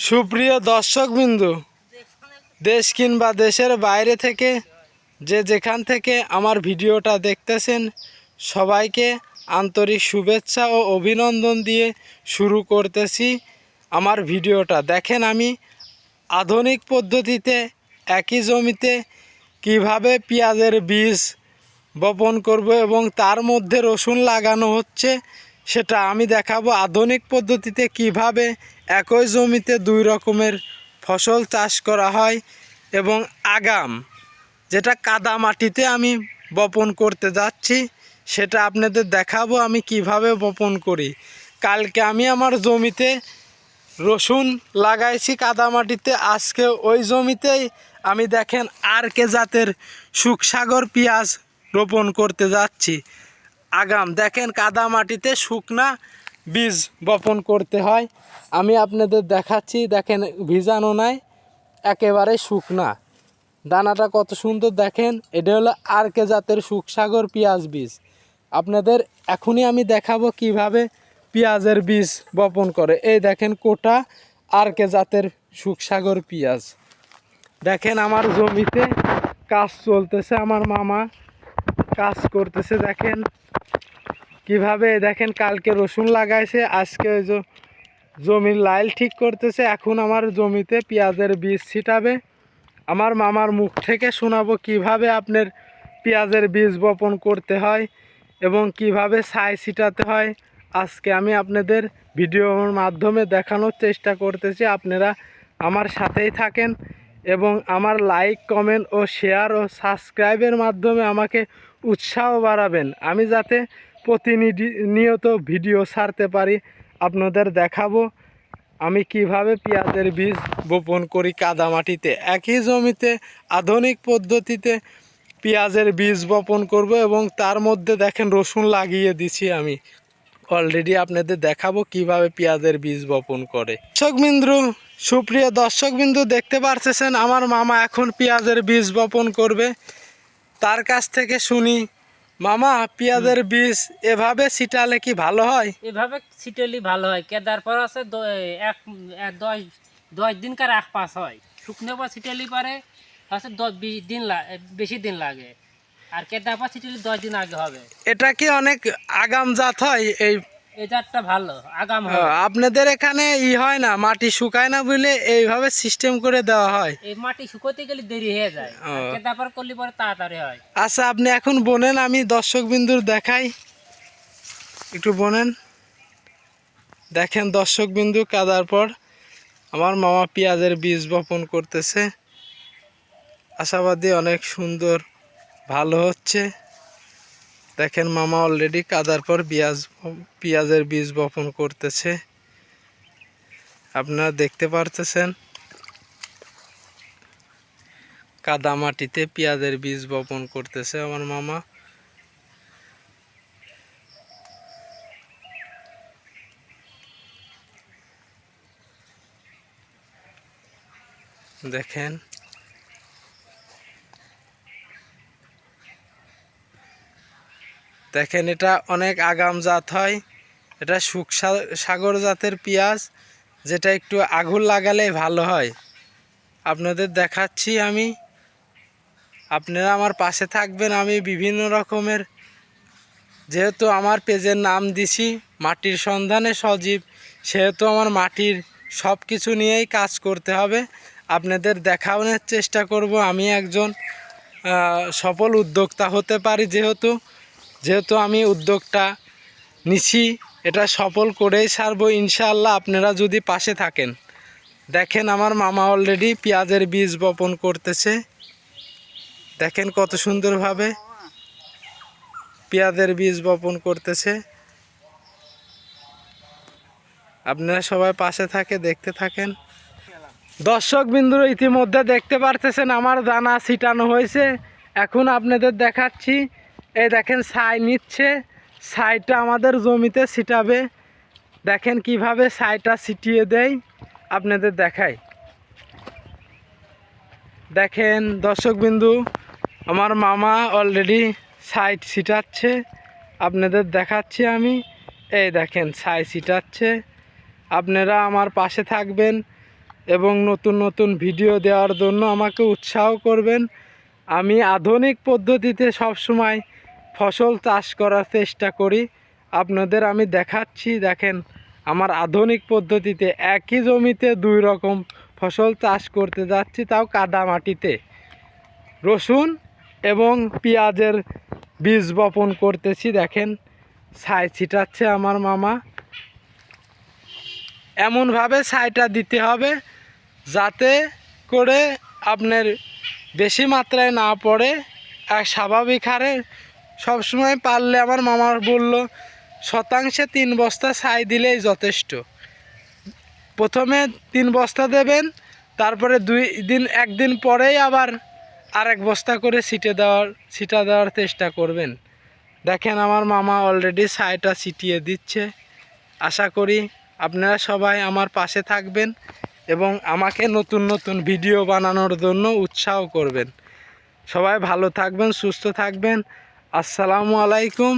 সুপ্রিয় দর্শকবৃন্দু, দেশ কিংবা দেশের বাইরে থেকে যে যেখান থেকে আমার ভিডিওটা দেখতেছেন, সবাইকে আন্তরিক শুভেচ্ছা ও অভিনন্দন দিয়ে শুরু করতেছি আমার ভিডিওটা। দেখেন আমি আধুনিক পদ্ধতিতে একই জমিতে কিভাবে পেঁয়াজের বীজ বপন করব এবং তার মধ্যে রসুন লাগানো হচ্ছে সেটা আমি দেখাবো। আধুনিক পদ্ধতিতে কিভাবে একই জমিতে দুই রকমের ফসল চাষ করা হয় এবং আগাম যেটা কাদা মাটিতে আমি বপন করতে যাচ্ছি সেটা আপনাদের দেখাবো আমি কিভাবে বপন করি। কালকে আমি আমার জমিতে রসুন লাগাইছি কাদা মাটিতে, আজকে ওই জমিতেই আমি দেখেন আরকে জাতের সুখসাগর পেঁয়াজ রোপণ করতে যাচ্ছি। আগাম দেখেন কাদা মাটিতে শুকনা বীজ বপন করতে হয়, আমি আপনাদের দেখাচ্ছি। দেখেন ভিজানো নাই, একেবারে শুকনা, দানাটা কত সুন্দর দেখেন। এটা হলো আরকে জাতের সুখসাগর পেঁয়াজ বীজ। আপনাদের এখনই আমি দেখাবো কিভাবে পেঁয়াজের বীজ বপন করে। এই দেখেন কোটা আরকে জাতের সুখসাগর পেঁয়াজ। দেখেন আমার জমিতে কাজ চলতেছে, আমার মামা কাজ করতেছে। দেখেন কিভাবে, দেখেন কালকে রসুন লাগাইছে, আজকে ওই জমির লাইল ঠিক করতেছে। এখন আমার জমিতে পেঁয়াজের বীজ ছিটাবে। আমার মামার মুখ থেকে শোনাবো কিভাবে আপনার পেঁয়াজের বীজ বপন করতে হয় এবং কিভাবে ছাই ছিটাতে হয়। আজকে আমি আপনাদের ভিডিওর মাধ্যমে দেখানোর চেষ্টা করতেছি। আপনারা আমার সাথেই থাকেন এবং আমার লাইক, কমেন্ট ও শেয়ার ও সাবস্ক্রাইবের মাধ্যমে আমাকে উৎসাহ বাড়াবেন, আমি যাতে প্রতিনিয়ত ভিডিও ছাড়তে পারি। আপনাদের দেখাবো আমি কিভাবে পেঁয়াজের বীজ বপন করি কাদা মাটিতে। একই জমিতে আধুনিক পদ্ধতিতে পেঁয়াজের বীজ বপন করব এবং তার মধ্যে দেখেন রসুন লাগিয়ে দিছি আমি অলরেডি। আপনাদের দেখাবো কিভাবে পেঁয়াজের বীজ বপন করে। দর্শকবিন্দু, সুপ্রিয় দর্শকবিন্দু, দেখতে পারতেছেন আমার মামা এখন পেঁয়াজের বীজ বপন করবে। তার কাছ থেকে শুনি, মামা পেঁয়াজের বীজ এভাবে ছিটালে কি ভালো হয়? এভাবে ছিটালি ভালো হয়। কেদার পর আছে 10 দিনকার এক পাস হয়। শুকনো পর ছিটালি পারে আছে 10-20 দিন বেশি দিন লাগে, আর কেদার পর ছিটালি 10 দিন আগে হবে। এটা কি অনেক আগাম জাত হয়? এই জাতটা ভালো আগাম হয়। আপনাদের এখানে হয় না, মাটি শুকায় না বলে এইভাবে সিস্টেম করে দেওয়া হয়? এই মাটি শুকোতে গেলে দেরি হয়ে যায়, কেদার পর করলে পরে তাড়াতাড়ি হয়। আচ্ছা, আপনি এখন বোনেন, আমি দর্শকবিন্দুর দেখাই, একটু বোনেন। দেখেন দর্শকবিন্দু, কাদার পর আমার মামা পেঁয়াজের বীজ বপন করতেছে। আশাবাদী অনেক সুন্দর ভালো হচ্ছে। দেখেন মামা অলরেডি কাদার পর পেঁয়াজের বীজ বপন করতেছে, আপনারা দেখতে পারতেছেন। কাদা মাটিতে পেঁয়াজের বীজ বপন করতেছে আমার মামা। দেখেন দেখেন এটা অনেক আগাম জাত হয়। এটা সুখসাগর জাতের পেঁয়াজ, যেটা একটু আগুন লাগালে ভালো হয়। আপনাদের দেখাচ্ছি আমি, আপনারা আমার পাশে থাকবেন। আমি বিভিন্ন রকমের, যেহেতু আমার পেজের নাম দিছি মাটির সন্ধানে সজীব, সেহেতু আমার মাটির সব কিছু নিয়েই কাজ করতে হবে। আপনাদের দেখানোর চেষ্টা করব আমি একজন সফল উদ্যোক্তা হতে পারি। যেহেতু আমি উদ্যোগটা নিছি, এটা সফল করেই ছাড়বো ইনশাআল্লাহ, আপনারা যদি পাশে থাকেন। দেখেন আমার মামা অলরেডি পেঁয়াজের বীজ বপন করতেছে। দেখেন কত সুন্দরভাবে পেঁয়াজের বীজ বপন করতেছে। আপনারা সবাই পাশে থাকে, দেখতে থাকেন। দর্শকবিন্দু, ইতিমধ্যে দেখতে পারতেছেন আমার দানা ছিটানো হয়েছে। এখন আপনাদের দেখাচ্ছি, এই দেখেন ছাই নিচ্ছে, ছাইটা আমাদের জমিতে ছিটাবে। দেখেন কিভাবে ছাইটা ছিটিয়ে দেয়, আপনাদের দেখাই। দেখেন দর্শকবিন্দু, আমার মামা অলরেডি ছাই ছিটাচ্ছে, আপনাদের দেখাচ্ছি আমি। এই দেখেন ছাই ছিটাচ্ছে, আপনারা আমার পাশে থাকবেন এবং নতুন নতুন ভিডিও দেওয়ার জন্য আমাকে উৎসাহ করবেন। আমি আধুনিক পদ্ধতিতে সবসময় ফসল চাষ করার চেষ্টা করি। আপনাদের আমি দেখাচ্ছি, দেখেন আমার আধুনিক পদ্ধতিতে একই জমিতে 2 রকম ফসল চাষ করতে যাচ্ছি, তাও কাদা মাটিতে। রসুন এবং পেঁয়াজের বীজ বপন করতেছি। দেখেন ছাই ছিটাচ্ছে আমার মামা। এমনভাবে ছাইটা দিতে হবে যাতে করে আপনার বেশি মাত্রায় না পড়ে, আর স্বাভাবিক হারে সবসময় পারলে আমার মামা বলল শতাংশে 3 বস্তা ছাই দিলেই যথেষ্ট। প্রথমে 3 বস্তা দেবেন, তারপরে 1 দিন পরেই আবার আরেক বস্তা করে ছিটা দেওয়ার চেষ্টা করবেন। দেখেন আমার মামা অলরেডি ছাইটা ছিটিয়ে দিচ্ছে। আশা করি আপনারা সবাই আমার পাশে থাকবেন এবং আমাকে নতুন নতুন ভিডিও বানানোর জন্য উৎসাহ করবেন। সবাই ভালো থাকবেন, সুস্থ থাকবেন। আসসালামু আলাইকুম।